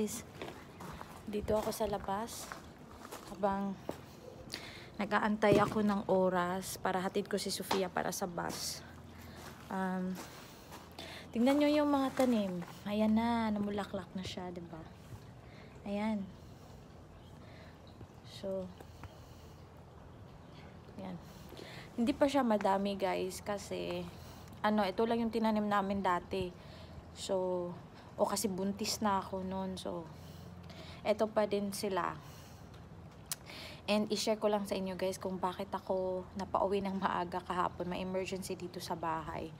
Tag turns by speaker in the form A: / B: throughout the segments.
A: guys, dito ako sa labas habang nag-aantay ako ng oras para hatid ko si Sofia para sa bus. Tingnan nyo yung mga tanim. Ayan na, namulaklak na siya, diba? Ayan. So, ayan. Hindi pa siya madami guys kasi ito lang yung tinanim namin dati. So, kasi buntis na ako noon. So, eto pa din sila. And i-share ko lang sa inyo guys kung bakit ako napauwi ng maaga kahapon. May emergency dito sa bahay.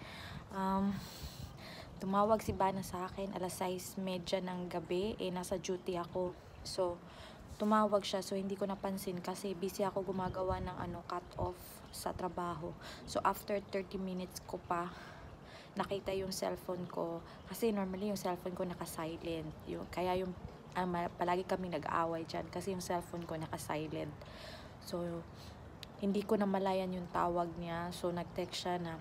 A: Tumawag si Bana sa akin alas 6:30 ng gabi. Nasa duty ako. So, tumawag siya. So, hindi ko napansin kasi busy ako gumagawa ng cut off sa trabaho. So, after 30 minutes ko pa nakita yung cellphone ko. Kasi normally yung cellphone ko naka-silent. Kaya yung palagi kami nag-aaway dyan kasi yung cellphone ko naka-silent. So, hindi ko namalayan yung tawag niya. So, nag-text siya na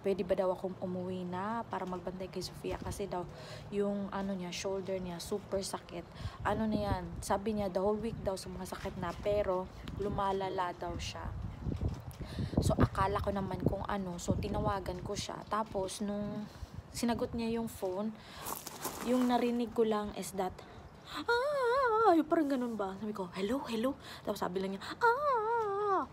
A: pwede ba daw akong umuwi na para magbantay kay Sofia kasi daw yung niya, shoulder niya super sakit. Na yan, sabi niya the whole week daw sumasakit na pero lumalala daw siya. So, akala ko naman kung so tinawagan ko siya. Tapos, nung sinagot niya yung phone, yung narinig ko lang is that, yung parang ganun ba? Sabi ko, hello, hello. Tapos sabi lang niya,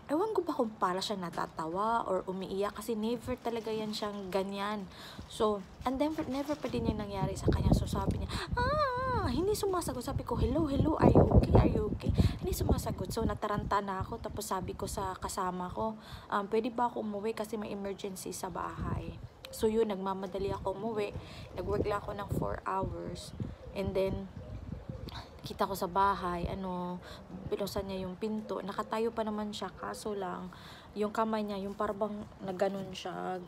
A: ewan ko ba kung para siya natatawa or umiiyak kasi never talaga yan siyang ganyan. So, and then never pa din yung nangyari sa kanya. So, sabi niya, hindi sumasagot. Sabi ko, hello, hello, are you okay? Are you okay? Hindi sumasagot. So, nataranta na ako. Tapos sabi ko sa kasama ko, pwede ba ako umuwi kasi may emergency sa bahay. So, yun, nagmamadali ako umuwi. Nag-work lang ako ng 4 hours. And then, kita ko sa bahay, pinusan niya yung pinto. Nakatayo pa naman siya, kaso lang, yung kamay niya, yung parang nagganon siya,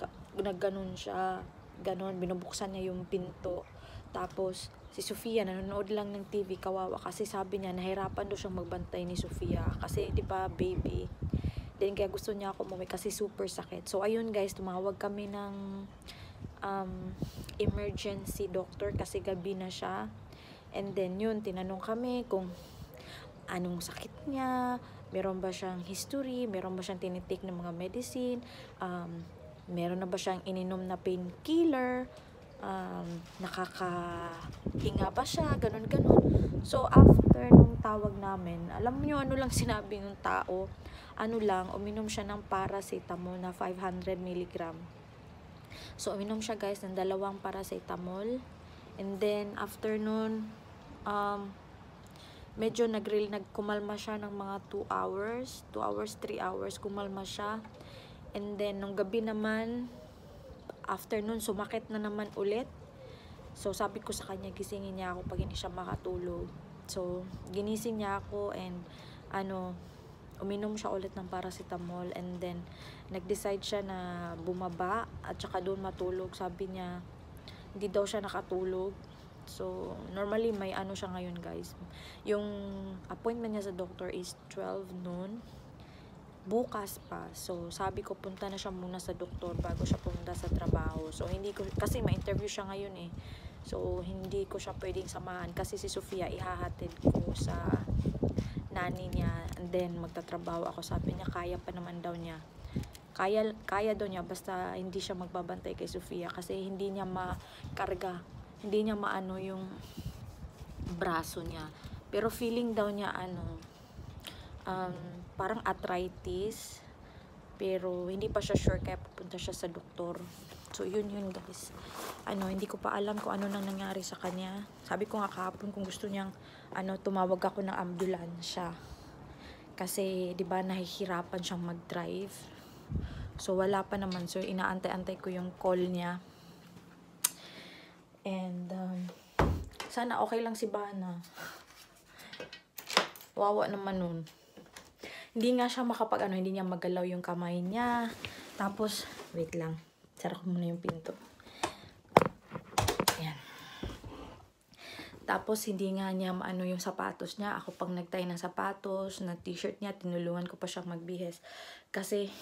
A: binubuksan niya yung pinto. Tapos, si Sofia, nanonood lang ng TV, kawawa, kasi sabi niya, nahirapan daw siyang magbantay ni Sofia. Kasi, di ba, baby. Then, kaya gusto niya ako umuwi kasi super sakit. So, ayun guys, tumawag kami ng emergency doctor kasi gabi na siya. And then yun, tinanong kami kung anong sakit niya, meron ba siyang history, meron ba siyang tinitake ng mga medicine, meron na ba siyang ininom na painkiller, nakakahinga ba siya, ganun. So, after nung tawag namin, alam niyo lang sinabi ng tao, uminom siya ng paracetamol na 500 mg. So, uminom siya guys ng 2 paracetamol. And then, after nun, medyo nagkumalma siya ng mga 2 hours, 3 hours, kumalma siya. And then, nung gabi naman, after nun, sumakit na naman ulit. So, sabi ko sa kanya, gisingin niya ako pag hindi siya makatulog. So, ginising niya ako and, uminom siya ulit ng paracetamol. And then, nag-decide siya na bumaba at saka doon matulog. Sabi niya, hindi daw siya nakatulog. So, normally may siya ngayon guys. Yung appointment niya sa doctor is 12 noon. Bukas pa. So, sabi ko punta na siya muna sa doktor bago siya pumunta sa trabaho. So, kasi ma-interview siya ngayon eh. So, hindi ko siya pwedeng samahan kasi si Sofia ihahatid ko sa nani niya. And then, magtatrabaho ako. Sabi niya, kaya pa naman daw niya. Kaya daw niya basta hindi siya magbabantay kay Sofia kasi hindi niya makarga, hindi niya maano yung braso niya. Pero feeling daw niya parang arthritis, pero hindi pa siya sure kaya pupunta siya sa doktor. So yun guys. Hindi ko pa alam kung ano nang nangyari sa kanya. Sabi ko nga kahapon kung gusto niyang tumawag ako ng ambulansya. Kasi 'di ba nahihirapan siyang mag-drive. So, wala pa naman. So, inaantay-antay ko yung call niya. And, sana okay lang si Bana. Wawa naman nun. Hindi nga siya hindi niya magalaw yung kamay niya. Tapos, wait lang. Sara ko muna yung pinto. Ayan. Tapos, hindi nga niya yung sapatos niya. Ako pang nagtay ng sapatos, na t-shirt niya, tinulungan ko pa siya magbihis. Kasi,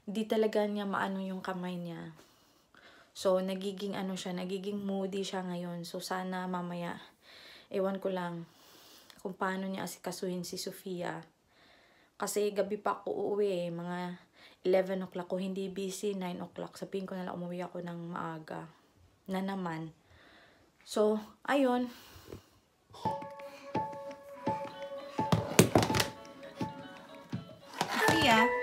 A: hindi talaga niya yung kamay niya. So, nagiging nagiging moody siya ngayon. So, sana mamaya Ewan ko lang kung paano niya asikasuhin si Sofia. Kasi gabi pa ako uuwi, mga 11 o'clock. Kung hindi busy, 9 o'clock. Sabihin ko nalang umuwi ako ng maaga. Na naman. So, ayun.
B: Sofia,